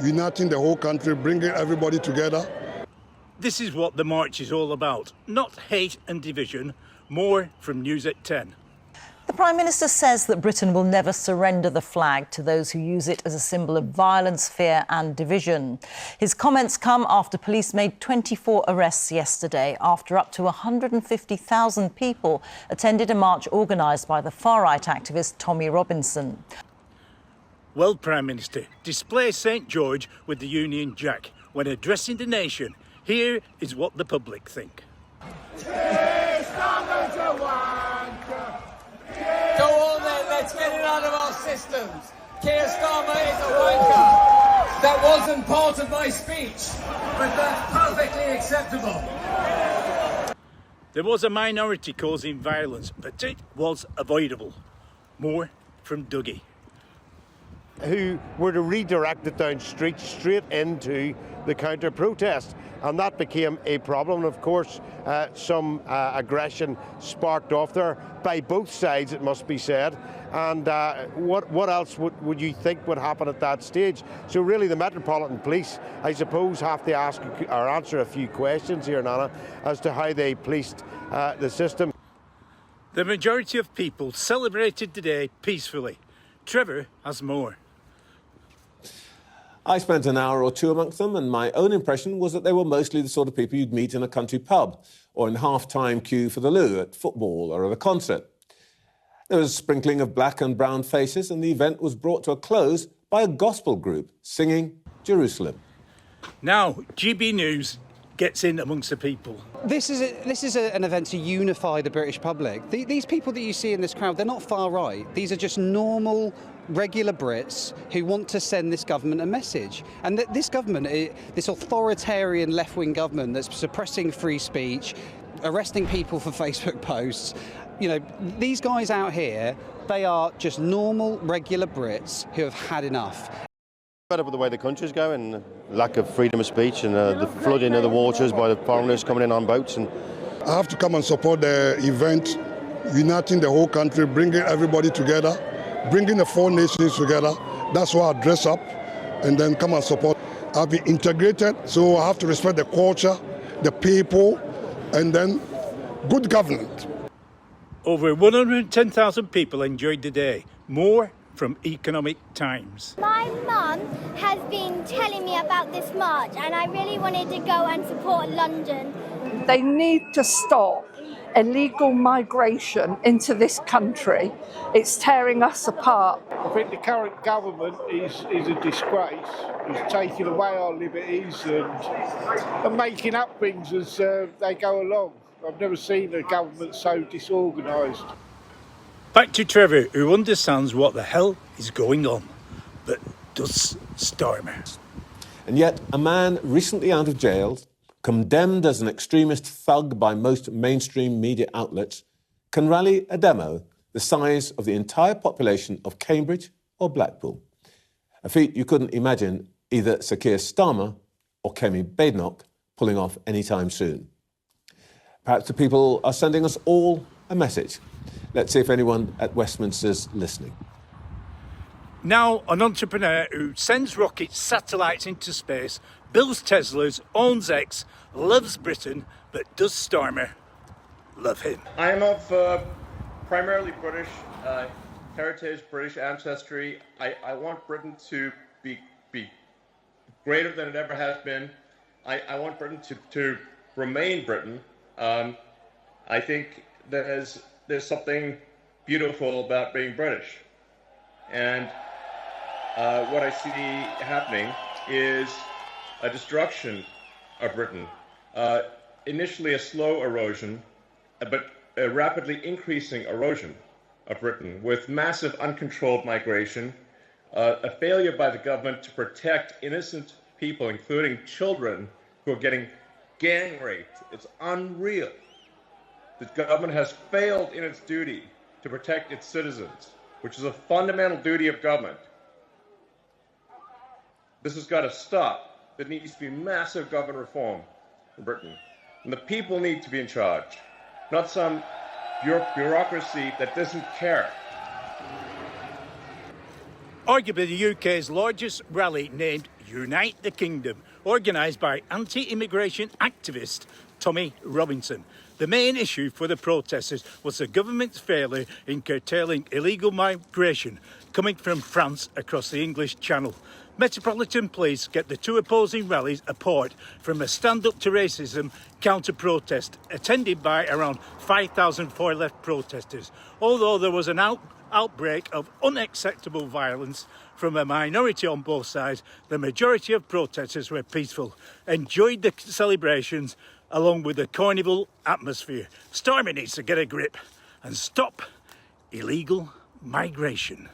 uniting the whole country, bringing everybody together. This is what the march is all about. Not hate and division. More from News at 10. The Prime Minister says that Britain will never surrender the flag to those who use it as a symbol of violence, fear and division. His comments come after police made 24 arrests yesterday after up to 150,000 people attended a march organised by the far-right activist Tommy Robinson. Well, Prime Minister, display St George with the Union Jack. When addressing the nation, here is what the public think. Keir Starmer's a wanker. Go on then, let's get it out of our systems. Keir Starmer is a wanker. That wasn't part of my speech, but that's perfectly acceptable. There was a minority causing violence, but it was avoidable. More from Dougie. Who were to redirect it down streets straight into the counter-protest. And that became a problem. Of course, some aggression sparked off there by both sides, it must be said. And what else would you think would happen at that stage? So really the Metropolitan Police, I suppose, have to ask or answer a few questions here, Nana, as to how they policed the system. The majority of people celebrated today peacefully. Trevor has more. I spent an hour or two amongst them, and my own impression was that they were mostly the sort of people you'd meet in a country pub or in half-time queue for the loo at football or at a concert. There was a sprinkling of black and brown faces, and the event was brought to a close by a gospel group singing Jerusalem. Now, GB News gets in amongst the people. This is an event to unify the British public. These people that you see in this crowd, they're not far right. These are just normal, regular Brits who want to send this government a message. And this government, this authoritarian left-wing government that's suppressing free speech, arresting people for Facebook posts, you know, these guys out here, they are just normal, regular Brits who have had enough. Fed up with the way the country's going, lack of freedom of speech and the flooding of the waters by the foreigners coming in on boats. And I have to come and support the event, uniting the whole country, bringing everybody together, bringing the four nations together. That's why I dress up and then come and support. I'll be integrated, so I have to respect the culture, the people, and then good government. Over 110,000 people enjoyed the day. More from Economic Times. My mum has been telling me about this march and I really wanted to go and support London. They need to stop illegal migration into this country. It's tearing us apart. I think the current government is a disgrace. It's taking away our liberties and making up things as they go along. I've never seen a government so disorganised. Back to Trevor, who understands what the hell is going on. But does Starmer? And yet, a man recently out of jail, condemned as an extremist thug by most mainstream media outlets, can rally a demo the size of the entire population of Cambridge or Blackpool. A feat you couldn't imagine either Sir Keir Starmer or Kemi Badenoch pulling off anytime soon. Perhaps the people are sending us all a message. Let's see if anyone at Westminster's listening. Now, an entrepreneur who sends rockets, satellites into space, builds Teslas, owns X, loves Britain, but does Starmer love him? I am of primarily British heritage, British ancestry. I want Britain to be greater than it ever has been. I want Britain to remain Britain. I think there's something beautiful about being British. And what I see happening is a destruction of Britain. Initially a slow erosion, but a rapidly increasing erosion of Britain with massive uncontrolled migration, a failure by the government to protect innocent people, including children who are getting gang raped. It's unreal. The government has failed in its duty to protect its citizens, which is a fundamental duty of government. This has got to stop. There needs to be massive government reform in Britain. And the people need to be in charge, not some bureaucracy that doesn't care. Arguably the UK's largest rally named Unite the Kingdom, organised by anti-immigration activist Tommy Robinson. The main issue for the protesters was the government's failure in curtailing illegal migration coming from France across the English Channel. Metropolitan Police get the two opposing rallies apart from a stand-up to racism counter-protest attended by around 5,000 far-left protesters. Although there was an outbreak of unacceptable violence from a minority on both sides, the majority of protesters were peaceful, enjoyed the celebrations along with the carnival atmosphere. Starmer needs to get a grip and stop illegal migration.